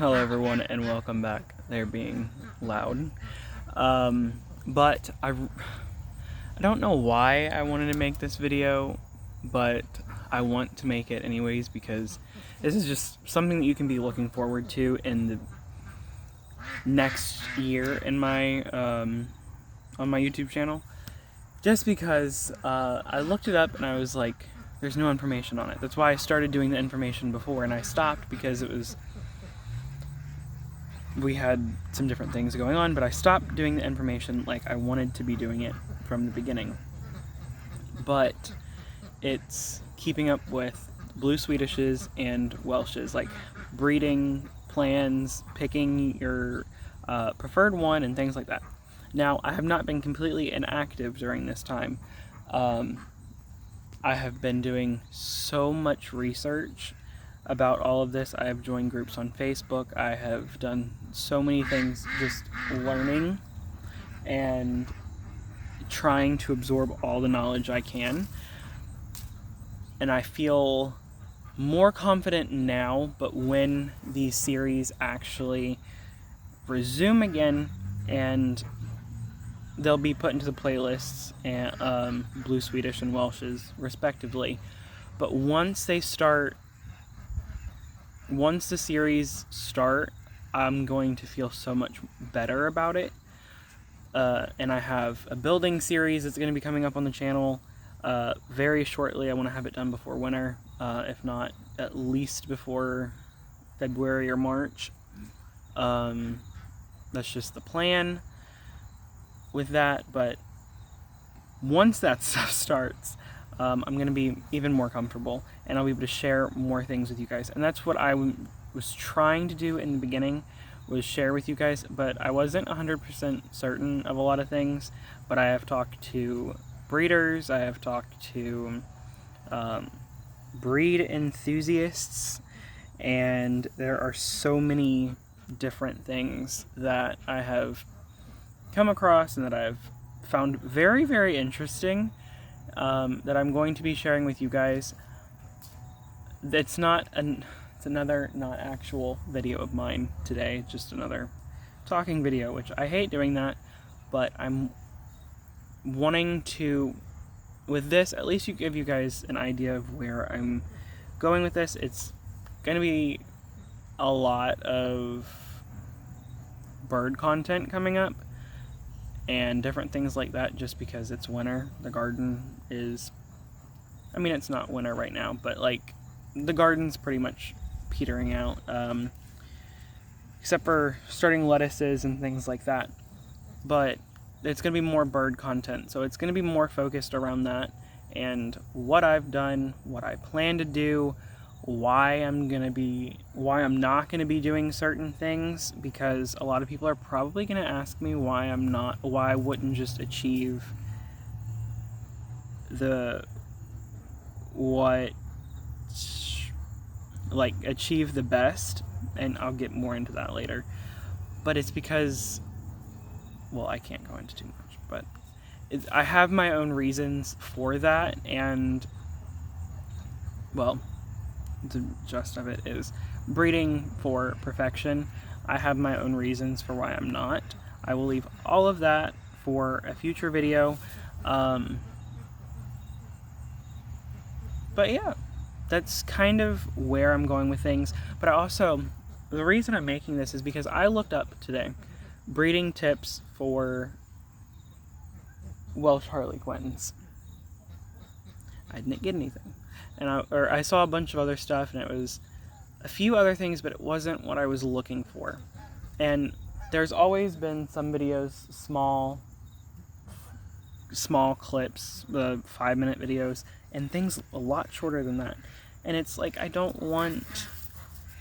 Hello everyone and welcome back. They're being loud. But I don't know why I wanted to make this video, but I want to make it anyways because this is just something that you can be looking forward to in the next year in my on my YouTube channel. Just because I looked it up and I was like, there's no information on it. That's why I started doing the information before, and I stopped because we had some different things going on, but I stopped doing the information like I wanted to be doing it from the beginning. But it's keeping up with blue Swedishes and Welshes, like breeding plans, picking your preferred one, and things like that. Now, I have not been completely inactive during this time. I have been doing so much research about all of this. I have joined groups on Facebook. I have done so many things just learning and trying to absorb all the knowledge I can. And I feel more confident now, but when these series actually resume again, and they'll be put into the playlists, and Blue Swedish and Welshes respectively. But once the series start, I'm going to feel so much better about it. And I have a building series that's going to be coming up on the channel very shortly. I want to have it done before winter, if not at least before February or March. That's just the plan with that, but once that stuff starts, I'm going to be even more comfortable, and I'll be able to share more things with you guys. And that's what I was trying to do in the beginning, was share with you guys, but I wasn't 100% certain of a lot of things. But I have talked to breeders, I have talked to breed enthusiasts, and there are so many different things that I have come across and that I've found very, very interesting, that I'm going to be sharing with you guys. It's another not actual video of mine today, it's just another talking video, which I hate doing that, but I'm wanting to, with this, at least give you guys an idea of where I'm going with this. It's going to be a lot of bird content coming up and different things like that, just because it's winter. The garden is, I mean, it's not winter right now, but like the garden's pretty much petering out, except for starting lettuces and things like that. But it's going to be more bird content, so it's going to be more focused around that and what I've done, what I plan to do, why I'm not going to be doing certain things, because a lot of people are probably going to ask me why I wouldn't just achieve achieve the best, and I'll get more into that later. But it's because, well, I can't go into too much, but I have my own reasons for that, and, well, the gist of it is breeding for perfection. I have my own reasons for why I'm not. I will leave all of that for a future video. But yeah, that's kind of where I'm going with things. But the reason I'm making this is because I looked up today breeding tips for Welsh Harlequins. I didn't get anything. And I saw a bunch of other stuff, and it was a few other things, but it wasn't what I was looking for. And there's always been some videos, small clips, the 5-minute videos, and things a lot shorter than that. And it's like, I don't want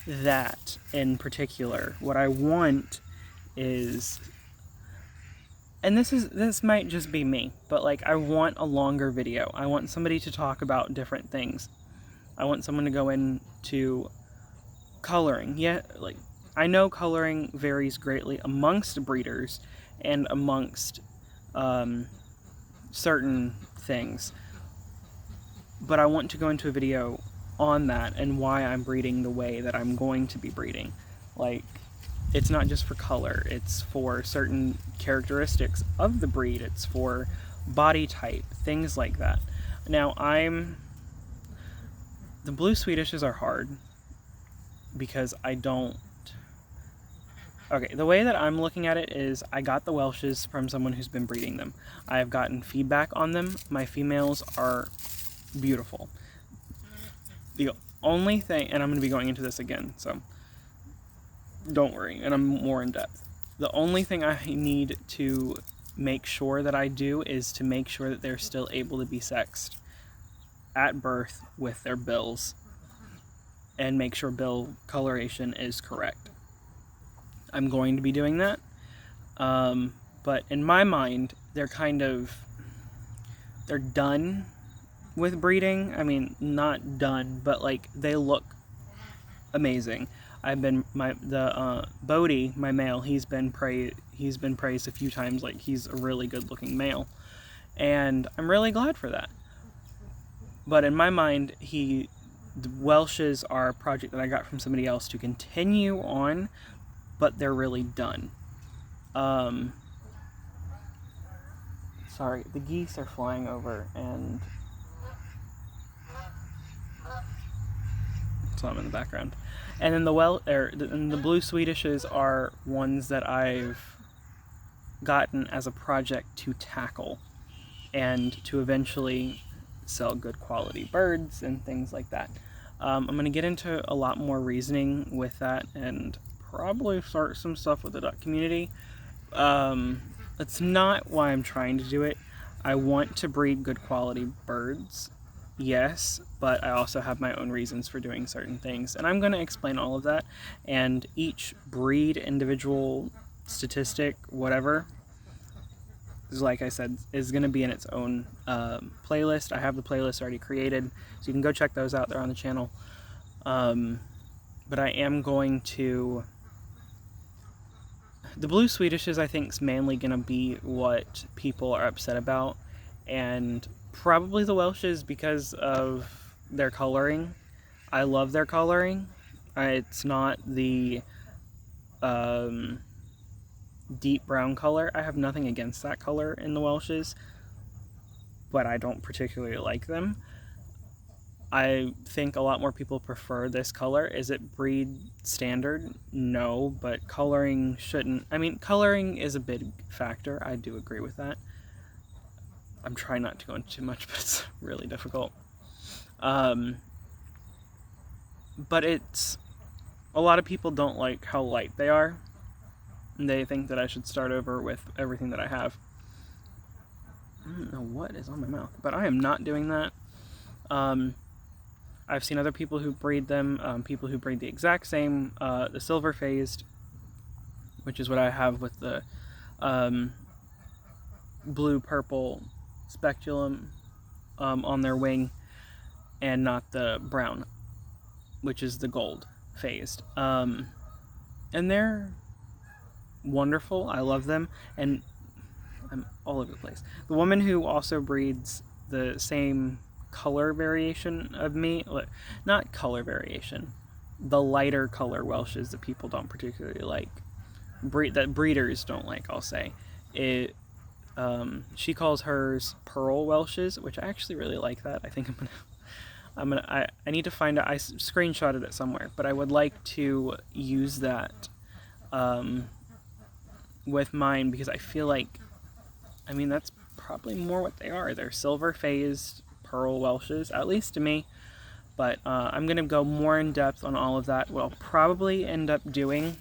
that in particular. What I want is, and this might just be me, but like, I want a longer video. I want somebody to talk about different things. I want someone to go into coloring. Yeah, like, I know coloring varies greatly amongst breeders and amongst certain things, but I want to go into a video on that and why I'm breeding the way that I'm going to be breeding. Like, it's not just for color, it's for certain characteristics of the breed, it's for body type, things like that. Now, the blue Swedishes are hard because I don't. Okay, the way that I'm looking at it is I got the Welshes from someone who's been breeding them. I have gotten feedback on them. My females are beautiful. The only thing, and I'm going to be going into this again, so don't worry, and I'm more in depth. The only thing I need to make sure that I do is to make sure that they're still able to be sexed at birth with their bills and make sure bill coloration is correct. I'm going to be doing that, but in my mind, they're done with breeding. I mean, not done, but like they look amazing. Bodie, my male, he's been praised a few times, like he's a really good looking male, and I'm really glad for that. But in my mind, the Welshes are a project that I got from somebody else to continue on, but they're really done. Sorry, the geese are flying over, and so I'm in the background. And then the blue Swedishes are ones that I've gotten as a project to tackle and to eventually sell good quality birds and things like that. I'm going to get into a lot more reasoning with that and probably start some stuff with the duck community. That's not why I'm trying to do it. I want to breed good quality birds, yes, but I also have my own reasons for doing certain things, and I'm going to explain all of that, and each breed, individual statistic, whatever, like I said, is going to be in its own playlist. I have the playlist already created, so you can go check those out. They're on the channel. But I am going to... The blue Swedishes, I think, is mainly going to be what people are upset about, and probably the Welshes because of their coloring. I love their coloring. It's not the deep brown color. I have nothing against that color in the Welshes, but I don't particularly like them. I think a lot more people prefer this color. Is it breed standard? No, but coloring shouldn't. I mean, coloring is a big factor. I do agree with that. I'm trying not to go into too much, but it's really difficult. But it's... A lot of people don't like how light they are. They think that I should start over with everything that I have. I don't know what is on my mouth, but I am not doing that. I've seen other people who breed them, people who breed the exact same, the silver phased, which is what I have with the blue-purple speculum on their wing, and not the brown, which is the gold phased. And they're wonderful. I love them, and I'm all over the place. The woman who also breeds the same color variation of me, not color variation, the lighter color Welshes that people don't particularly like, that breeders don't like, I'll say it. She calls hers pearl Welshes, which I actually really like that. I think I need to find out. I screenshotted it somewhere, but I would like to use that with mine, because I feel like, I mean, that's probably more what they are. They're silver phased pearl Welshes, at least to me. But I'm going to go more in depth on all of that. What I'll probably end up doing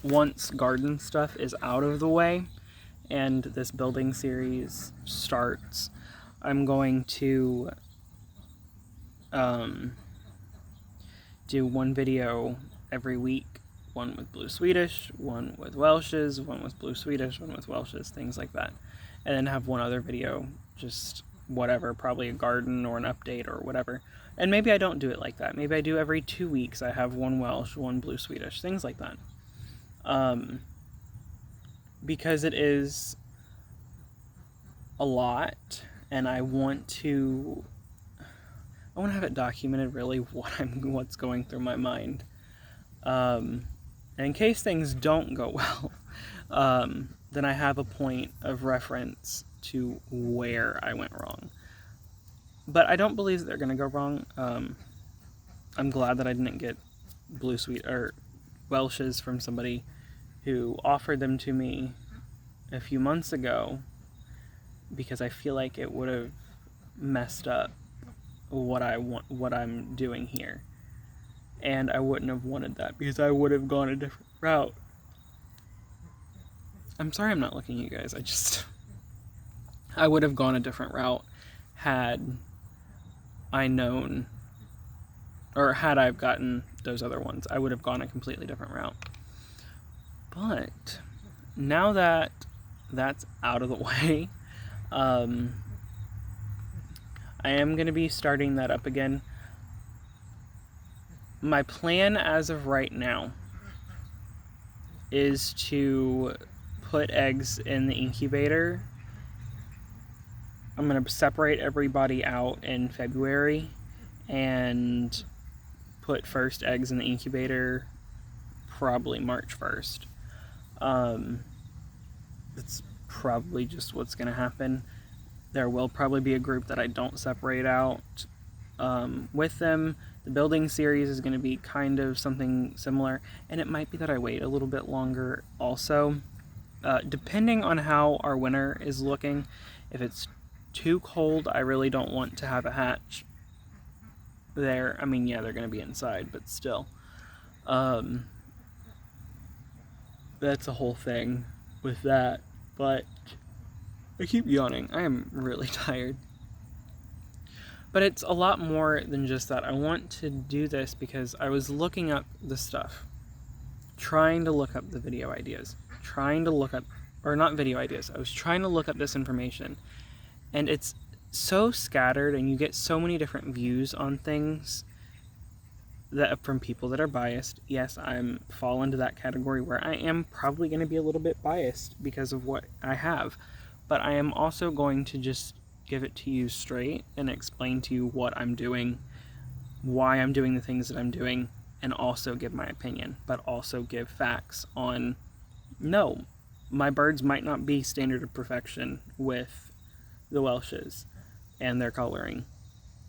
once garden stuff is out of the way and this building series starts, I'm going to do one video every week. One with blue Swedish, one with Welshes, one with blue Swedish, one with Welshes, things like that. And then have one other video, just whatever, probably a garden or an update or whatever. And maybe I don't do it like that. Maybe I do every 2 weeks. I have one Welsh, one blue Swedish, things like that. Because it is a lot, and I want to have it documented really what's going through my mind. And in case things don't go well, then I have a point of reference to where I went wrong. But I don't believe that they're going to go wrong. I'm glad that I didn't get blue sweet or Welshes from somebody who offered them to me a few months ago, because I feel like it would have messed up what I'm doing here. And I wouldn't have wanted that, because I would have gone a different route. I'm sorry I'm not looking at you guys. I would have gone a different route had I known, or had I gotten those other ones. I would have gone a completely different route. But now that that's out of the way, I am going to be starting that up again. My plan as of right now is to put eggs in the incubator. I'm going to separate everybody out in February and put first eggs in the incubator probably March 1st. That's probably just what's going to happen. There will probably be a group that I don't separate out with them. The building series is going to be kind of something similar, and it might be that I wait a little bit longer also. Depending on how our winter is looking, if it's too cold, I really don't want to have a hatch there. I mean, yeah, they're going to be inside, but still. That's a whole thing with that, but I keep yawning. I am really tired. But it's a lot more than just that. I want to do this because I was looking up the stuff, trying to look up the video ideas, trying to look up, or not video ideas, I was trying to look up this information, and it's so scattered, and you get so many different views on things that from people that are biased. Yes, I'm fall into that category where I am probably going to be a little bit biased because of what I have, but I am also going to just give it to you straight and explain to you what I'm doing, why I'm doing the things that I'm doing, and also give my opinion, but also give facts on, no, my birds might not be standard of perfection with the Welshes and their coloring.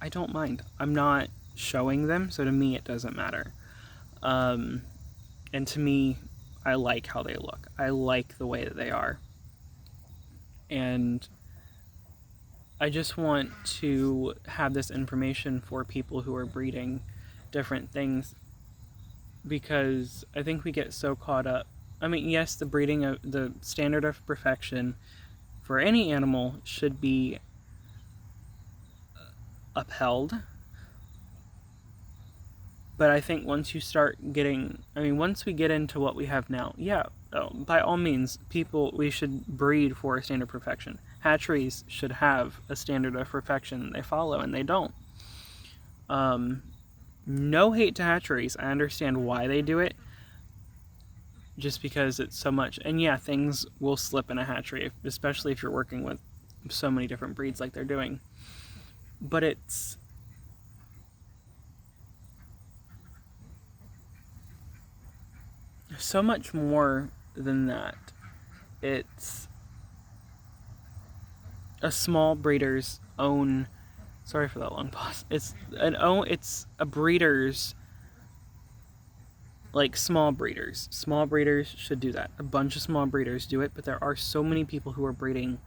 I don't mind. I'm not showing them, so to me it doesn't matter. And to me, I like how they look. I like the way that they are. And I just want to have this information for people who are breeding different things, because I think we get so caught up. I mean, yes, the breeding of the standard of perfection for any animal should be upheld. But I think once you start getting, once we get into what we have now, yeah, by all means, we should breed for a standard of perfection. Hatcheries should have a standard of perfection that they follow, and they don't. No hate to hatcheries. I understand why they do it, just because it's so much. And yeah, things will slip in a hatchery, especially if you're working with so many different breeds like they're doing. But it's so much more than that. It's a small breeder's own, sorry for that long pause, it's a breeder's, like, small breeders should do that. A bunch of small breeders do it, but there are so many people who are breeding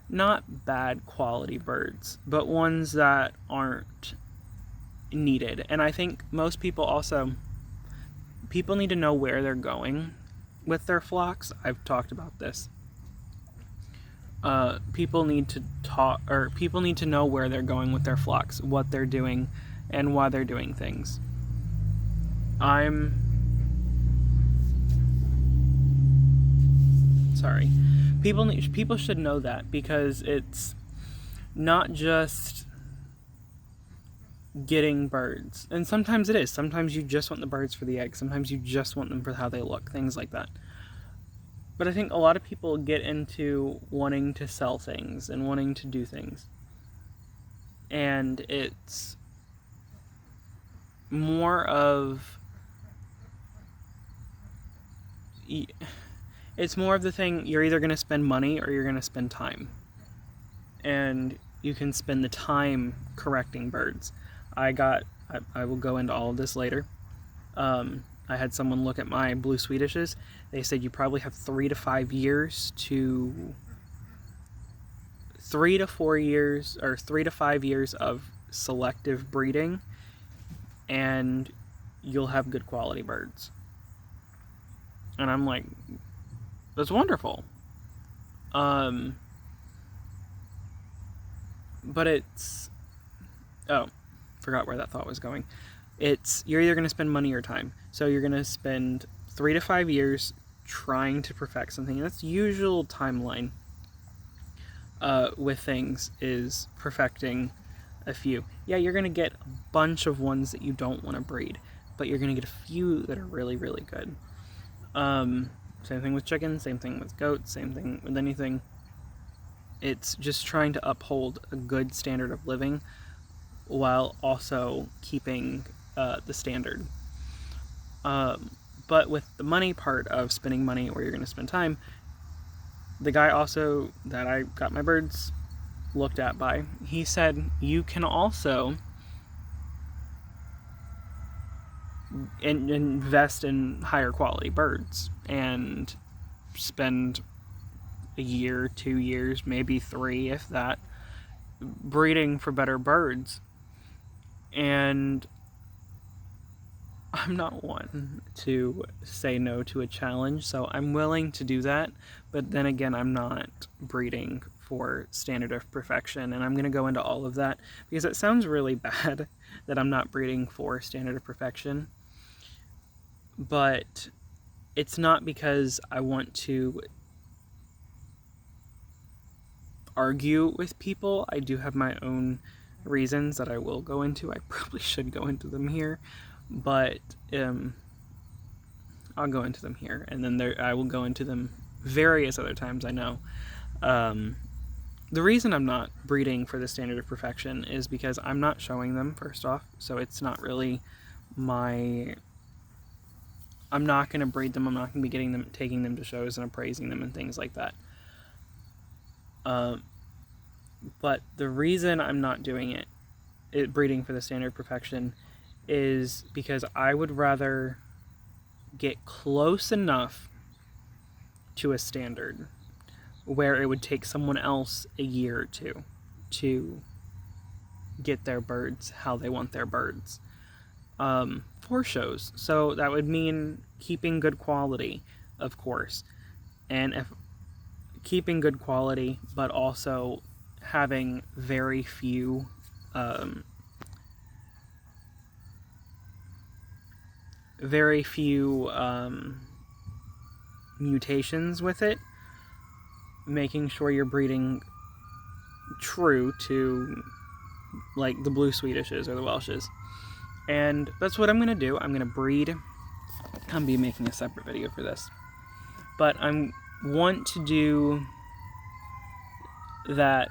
not bad quality birds, but ones that aren't needed. And I think most people need to know where they're going with their flocks. I've talked about this. People need to know where they're going with their flocks, what they're doing, and why they're doing things. Sorry. People should know that, because it's not just getting birds. And sometimes it is. Sometimes you just want the birds for the eggs. Sometimes you just want them for how they look, things like that. But I think a lot of people get into wanting to sell things and wanting to do things. And it's more of it's more of the thing, you're either going to spend money or you're going to spend time. And you can spend the time correcting birds. I will go into all of this later. I had someone look at my blue Swedishes. They said you probably have 3 to 5 years to 3 to 4 years or 3 to 5 years of selective breeding, and you'll have good quality birds. And I'm like, that's wonderful. But it's, forgot where that thought was going. You're either going to spend money or time. So you're going to spend 3 to 5 years trying to perfect something. That's the usual timeline with things, is perfecting a few. Yeah, you're going to get a bunch of ones that you don't want to breed, but you're going to get a few that are really, really good. Same thing with chickens, same thing with goats, same thing with anything. It's just trying to uphold a good standard of living while also keeping the standard. But with the money part of spending money where you're going to spend time, the guy also that I got my birds looked at by, he said you can also invest in higher quality birds and spend a year, 2 years, maybe 3, if that, breeding for better birds. And I'm not one to say no to a challenge, so I'm willing to do that. But then again, I'm not breeding for standard of perfection, and I'm going to go into all of that because it sounds really bad that I'm not breeding for standard of perfection. But it's not because I want to argue with people. I do have my own reasons that I will go into. I probably should go into them here, but I'll go into them here, and then I will go into them various other times, I know. The reason I'm not breeding for the standard of perfection is because I'm not showing them, first off, so it's not really I'm not going to breed them, I'm not going to be taking them to shows and appraising them and things like that. But the reason I'm not doing it breeding for the standard of perfection, is because I would rather get close enough to a standard where it would take someone else a year or two to get their birds how they want their birds for shows. So that would mean keeping good quality, of course, and keeping good quality, but also having very few mutations with it, making sure you're breeding true to like the blue Swedishes or the Welshes. And that's what I'm going to do. I'm going to breed. I'm going to be making a separate video for this. But I want to do that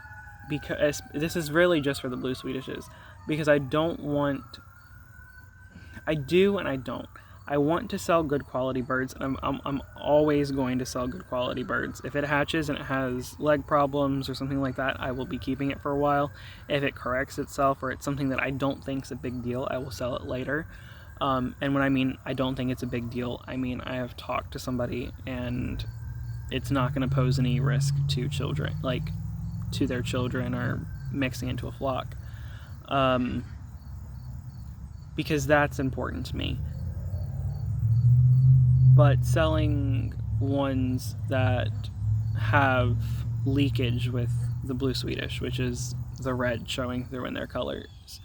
because this is really just for the blue Swedishes. Because I don't want... I do and I don't. I want to sell good quality birds, and I'm always going to sell good quality birds. If it hatches and it has leg problems or something like that, I will be keeping it for a while. If it corrects itself or it's something that I don't think is a big deal, I will sell it later. And when I mean I don't think it's a big deal, I mean I have talked to somebody and it's not going to pose any risk to children, like to their children or mixing into a flock. Because that's important to me. But selling ones that have leakage with the blue Swedish, which is the red showing through in their colors,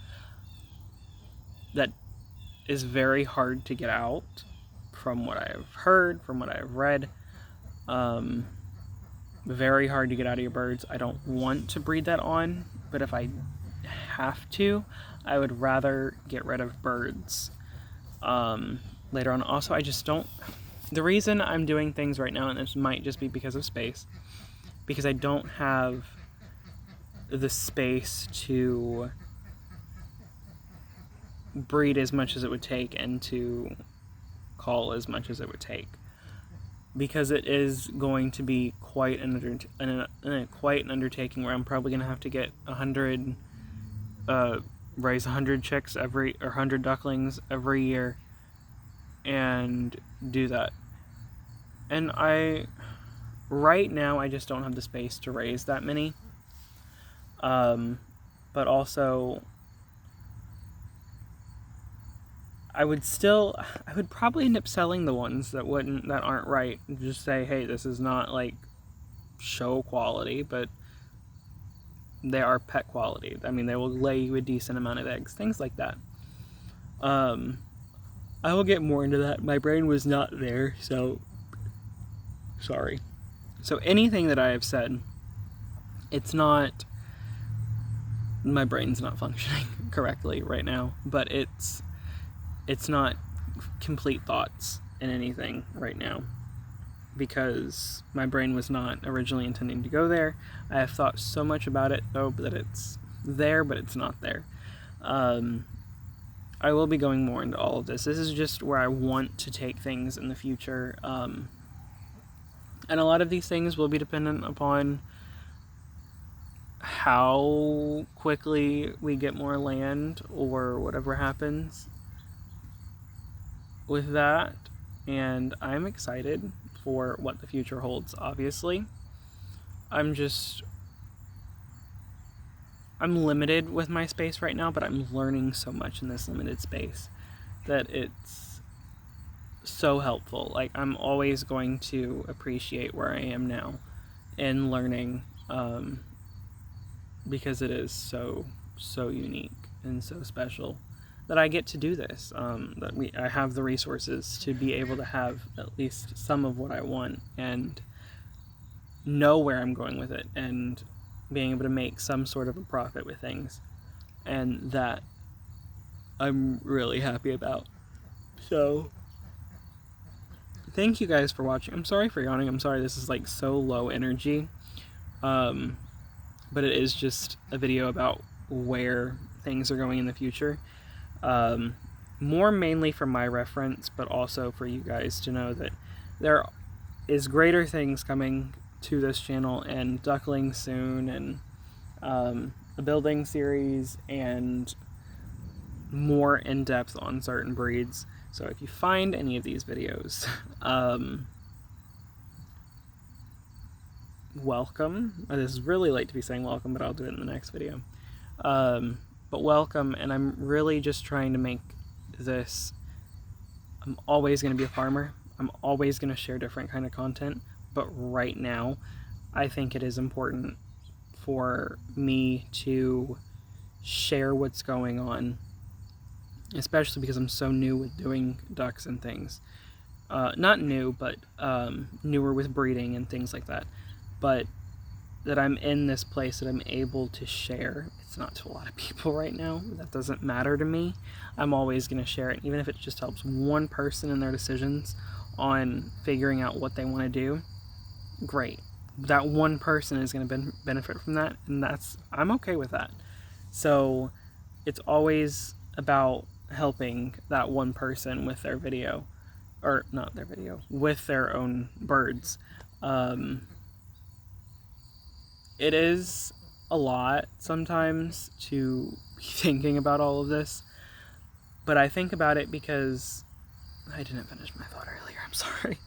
that is very hard to get out, from what I've heard, from what I've read. Very hard to get out of your birds. I don't want to breed that on, but if I have to, I would rather get rid of birds later on. Also, I just don't... The reason I'm doing things right now, and this might just be because of space, because I don't have the space to breed as much as it would take and to call as much as it would take. because it is going to be quite an undertaking where I'm probably going to have to get 100, raise 100 chicks or 100 ducklings every year, and do that. And right now, I just don't have the space to raise that many. But also, I would probably end up selling the ones that aren't right. Just say, hey, this is not like show quality, but they are pet quality. I mean, they will lay you a decent amount of eggs, things like that. I will get more into that. My brain was not there, so sorry. So anything that I have said, my brain's not functioning correctly right now, but it's not complete thoughts in anything right now, because my brain was not originally intending to go there. I have thought so much about it, though, that it's there, but it's not there. I will be going more into all of this. This is just where I want to take things in the future. And a lot of these things will be dependent upon how quickly we get more land or whatever happens with that. And I'm excited for what the future holds, obviously. I'm limited with my space right now, but I'm learning so much in this limited space that it's so helpful. Like, I'm always going to appreciate where I am now and learning, because it is so unique and so special that I get to do this, I have the resources to be able to have at least some of what I want and know where I'm going with it, and being able to make some sort of a profit with things, and that I'm really happy about. So thank you guys for watching. I'm sorry for yawning. I'm sorry this is like so low energy, but it is just a video about where things are going in the future, more mainly for my reference, but also for you guys to know that there is greater things coming to this channel, and ducklings soon, and a building series, and more in-depth on certain breeds. So if you find any of these videos, welcome. This is really late to be saying welcome, but I'll do it in the next video. But welcome, and I'm really just trying to make this, I'm always going to be a farmer. I'm always going to share different kind of content. But right now, I think it is important for me to share what's going on, especially because I'm so new with doing ducks and things. Not new, but newer with breeding and things like that. But that I'm in this place that I'm able to share. It's not to a lot of people right now. That doesn't matter to me. I'm always going to share it, even if it just helps one person in their decisions on figuring out what they want to do. Great. That one person is going to benefit from that, and I'm okay with that. So it's always about helping that one person with their video, or not their video, with their own birds. It is a lot sometimes to be thinking about all of this, but I think about it because I didn't finish my thought earlier. I'm sorry.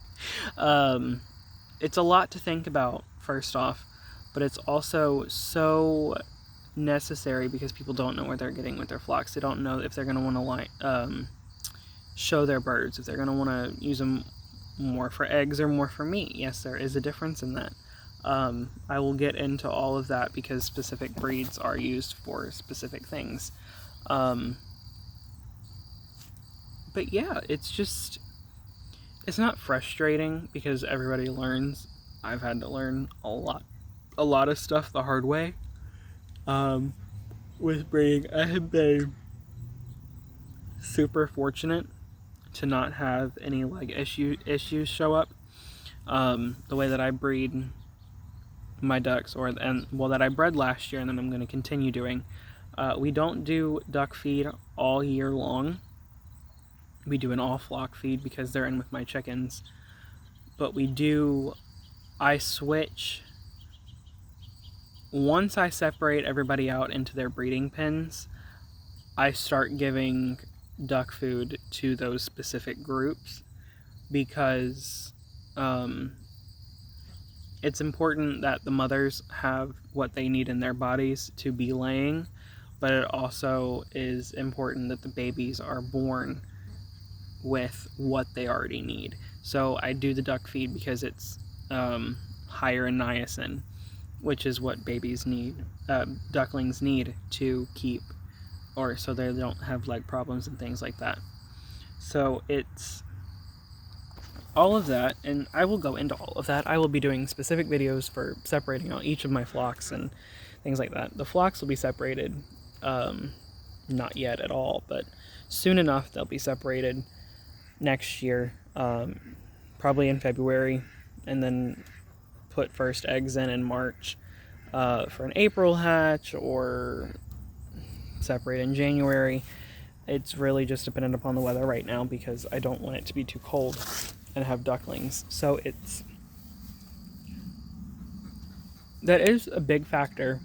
It's a lot to think about, first off, but it's also so necessary because people don't know what they're getting with their flocks. They don't know if they're going to want to show their birds, if they're going to want to use them more for eggs or more for meat. Yes, there is a difference in that. I will get into all of that because specific breeds are used for specific things. But yeah, it's not frustrating because everybody learns. I've had to learn a lot of stuff the hard way. With breeding, I have been super fortunate to not have any leg issues show up. The way that I breed my ducks, that I bred last year, and then I'm going to continue doing. We don't do duck feed all year long. We do an all flock feed because they're in with my chickens But I switch, once I separate everybody out into their breeding pens, I start giving duck food to those specific groups, because it's important that the mothers have what they need in their bodies to be laying, but it also is important that the babies are born with what they already need. So I do the duck feed because it's higher in niacin, which is what babies need, ducklings need to keep, or so they don't have leg problems and things like that. So it's all of that, and I will go into all of that. I will be doing specific videos for separating out each of my flocks and things like that. The flocks will be separated, not yet at all, but soon enough they'll be separated next year, probably in February, and then put first eggs in March for an April hatch, or separate in January. It's really just dependent upon the weather right now, because I don't want it to be too cold and have ducklings. So that is a big factor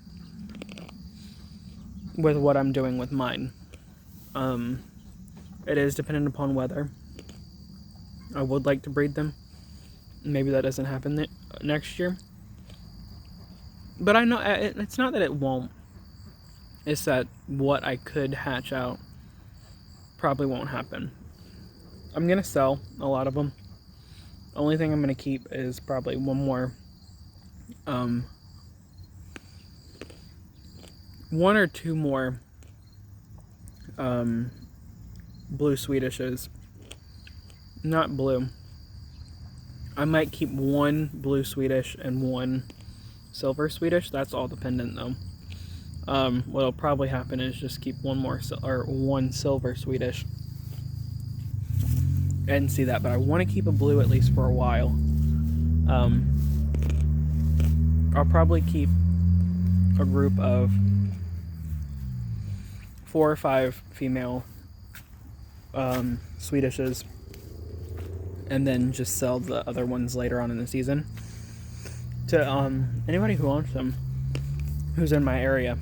with what I'm doing with mine. It is dependent upon weather. I would like to breed them. Maybe that doesn't happen next year. But I know it's not that it won't. It's that what I could hatch out probably won't happen. I'm going to sell a lot of them. Only thing I'm going to keep is probably one or two more blue Swedishes. Not blue. I might keep one blue Swedish and one silver Swedish. That's all dependent though. What'll probably happen is just keep one silver Swedish and see that, but I want to keep a blue at least for a while. I'll probably keep a group of 4 or 5 female Swedishes, and then just sell the other ones later on in the season to anybody who wants them, who's in my area.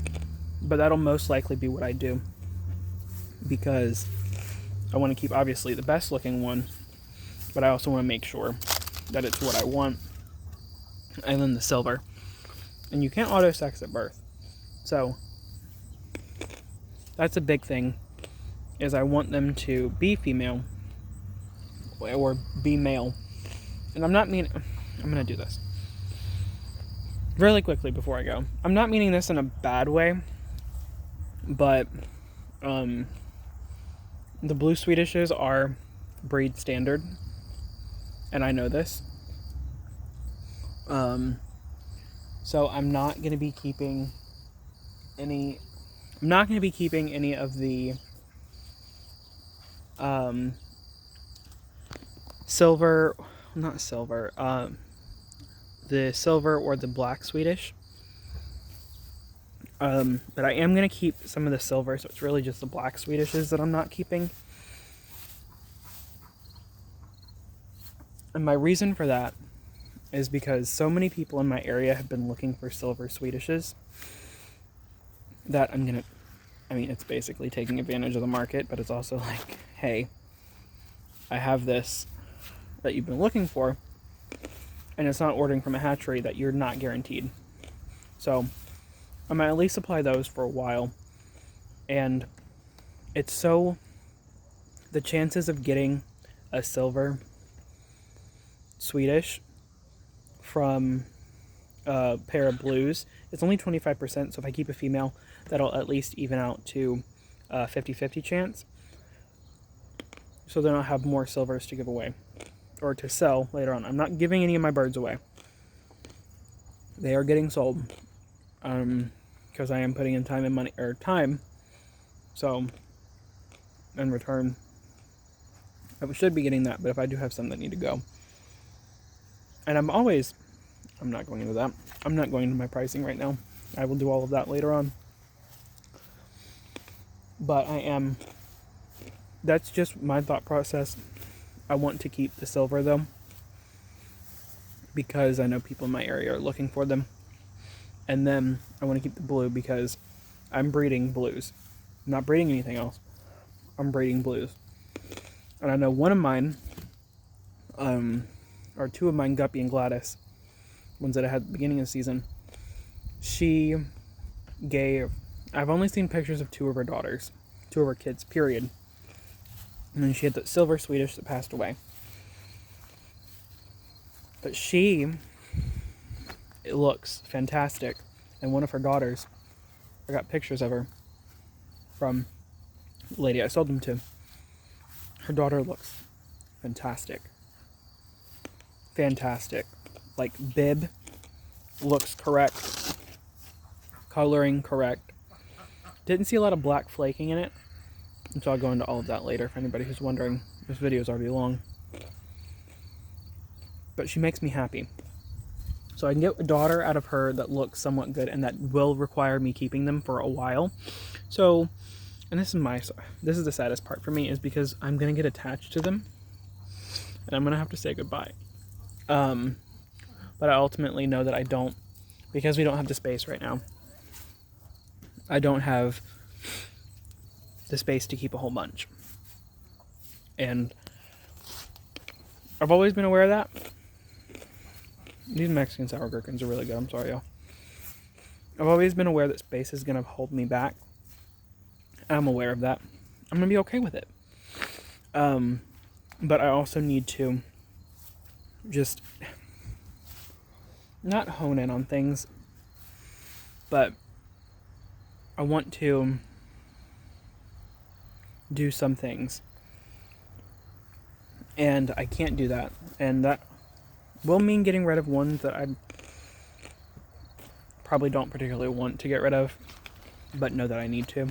But that'll most likely be what I do, because I want to keep obviously the best looking one, but I also want to make sure that it's what I want. And then the silver, and you can't auto sex at birth, so that's a big thing, is I want them to be female or be male. And I'm gonna do this really quickly before I go. I'm not meaning this in a bad way, but the blue Swedishes are breed standard, and I know this. So I'm not going to be keeping any of the the silver or the black Swedish. But I am going to keep some of the silver, so it's really just the black Swedishes that I'm not keeping. And my reason for that is because so many people in my area have been looking for silver Swedishes that it's basically taking advantage of the market, but it's also like, hey, I have this that you've been looking for, and it's not ordering from a hatchery that you're not guaranteed. So I might at least supply those for a while. And the chances of getting a silver Swedish from a pair of blues, it's only 25%, so if I keep a female, that'll at least even out to 50-50 chance. So then I'll have more silvers to give away, or to sell later on. I'm not giving any of my birds away. They are getting sold, because I am putting in time and money, or time, so in return, I should be getting that, but if I do have some that need to go. And I'm not going into that. I'm not going into my pricing right now. I will do all of that later on. But that's just my thought process. I want to keep the silver though. because I know people in my area are looking for them. And then I want to keep the blue because I'm breeding blues. I'm not breeding anything else. I'm breeding blues. And I know one of mine, or two of mine, Guppy and Gladys, ones that I had at the beginning of the season, she gave, I've only seen pictures of two of her daughters, two of her kids, period. And then she had the silver Swedish that passed away. But it looks fantastic. And one of her daughters, I got pictures of her from the lady I sold them to. Her daughter looks fantastic. Fantastic. Like, bib looks correct. Coloring correct. Didn't see a lot of black flaking in it. So I'll go into all of that later for anybody who's wondering. This video is already long. But she makes me happy. So I can get a daughter out of her that looks somewhat good and that will require me keeping them for a while. So, and this is the saddest part for me, is because I'm going to get attached to them and I'm going to have to say goodbye. But I ultimately know that I don't, because we don't have the space right now. I don't have the space to keep a whole bunch. And I've always been aware of that. These Mexican sour gherkins are really good. I'm sorry, y'all. I've always been aware that space is going to hold me back. I'm aware of that. I'm going to be okay with it. But I also need to just not hone in on things, but I want to do some things. And I can't do that. And that will mean getting rid of ones that I probably don't particularly want to get rid of, but know that I need to.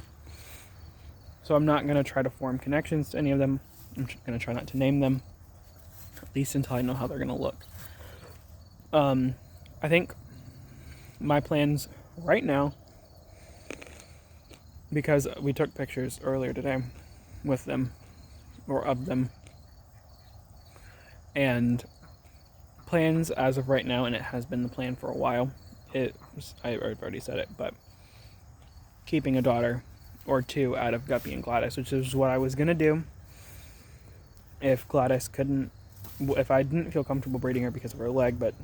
So I'm not going to try to form connections to any of them. I'm going to try not to name them, at least until I know how they're going to look. I think my plans right now, because we took pictures earlier today with them, or of them, and plans as of right now, and it has been the plan for a while, I've already said it, but keeping a daughter or two out of Guppy and Gladys, which is what I was going to do if I didn't feel comfortable breeding her because of her leg, but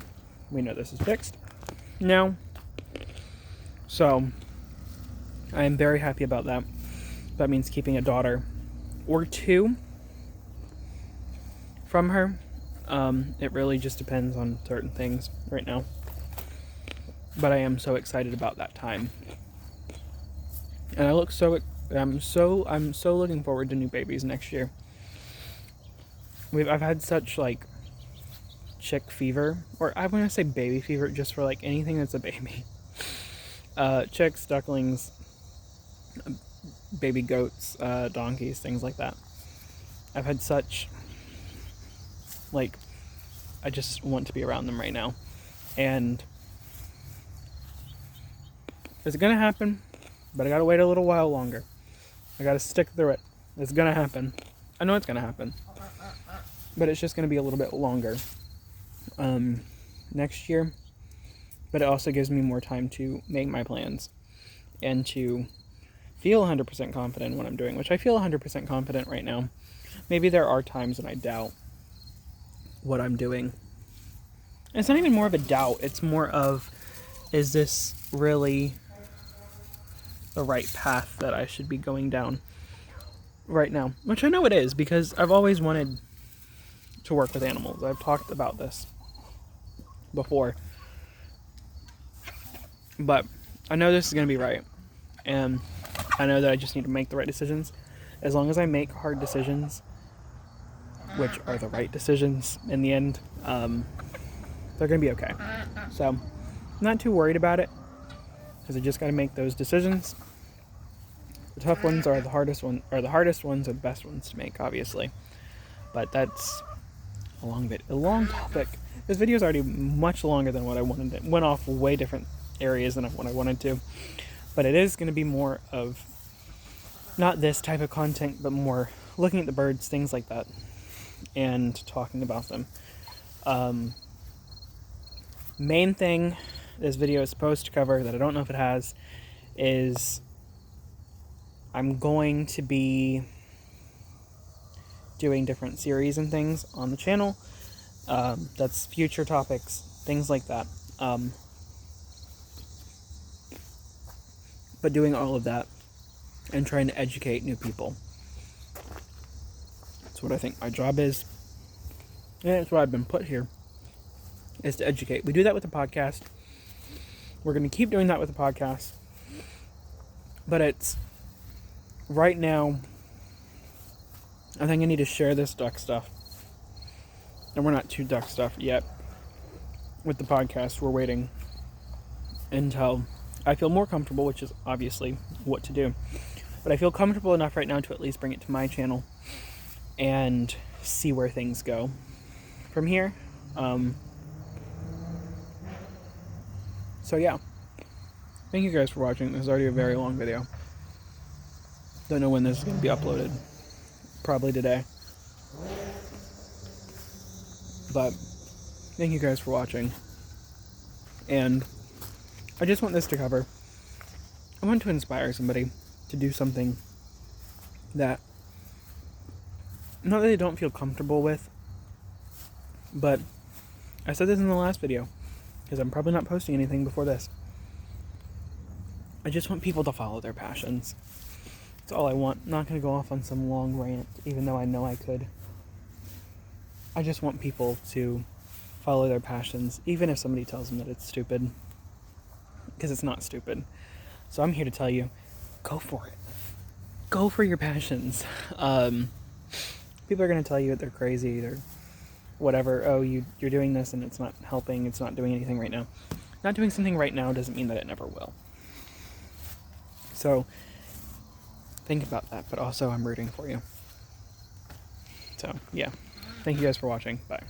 we know this is fixed now. So I am very happy about that. That means keeping a daughter or two from her. It really just depends on certain things right now. But I am so excited about that time. And I'm so looking forward to new babies next year. I've had such like chick fever, or I want to say baby fever, just for like anything that's a baby. Chicks, ducklings, baby goats, donkeys, things like that. I've had such, like, I just want to be around them right now. And it's gonna happen, but I gotta wait a little while longer. I gotta stick through it. It's gonna happen. I know it's gonna happen, but it's just gonna be a little bit longer next year. But it also gives me more time to make my plans and to feel 100% confident in what I'm doing, which I feel 100% confident right now. Maybe there are times when I doubt what I'm doing. And it's not even more of a doubt. It's more of, is this really the right path that I should be going down right now? Which I know it is, because I've always wanted to work with animals. I've talked about this before. But I know this is going to be right. And I know that I just need to make the right decisions. As long as I make hard decisions, which are the right decisions in the end, they're going to be okay. So I'm not too worried about it, because I just got to make those decisions. The tough ones are the hardest ones, or the hardest ones are the best ones to make, obviously. But that's a long topic. This video is already much longer than what I wanted. It went off way different areas than what I wanted to. But it is going to be more of not this type of content, but more looking at the birds, things like that, and talking about them. main thing this video is supposed to cover that I don't know if it has is I'm going to be doing different series and things on the channel. That's future topics, things like that. But doing all of that and trying to educate new people. That's what I think my job is. And it's what I've been put here, is to educate. We do that with the podcast. We're going to keep doing that with the podcast. But it's, right now, I think I need to share this duck stuff. And we're not too duck stuffed yet with the podcast. We're waiting until I feel more comfortable, which is obviously what to do. But I feel comfortable enough right now to at least bring it to my channel and see where things go from here. So yeah, thank you guys for watching. This is already a very long video. Don't know when this is going to be uploaded. Probably today. But thank you guys for watching. And I just want this to cover. I want to inspire somebody to do something that, not that they don't feel comfortable with, but I said this in the last video, because I'm probably not posting anything before this. I just want people to follow their passions. That's all I want. I'm not going to go off on some long rant, even though I know I could. I just want people to follow their passions, even if somebody tells them that it's stupid. Because it's not stupid. So I'm here to tell you, go for it. Go for your passions. People are going to tell you that they're crazy or whatever. Oh, you're doing this and it's not helping. It's not doing anything right now. Not doing something right now doesn't mean that it never will. So think about that. But also, I'm rooting for you. So, yeah. Thank you guys for watching. Bye.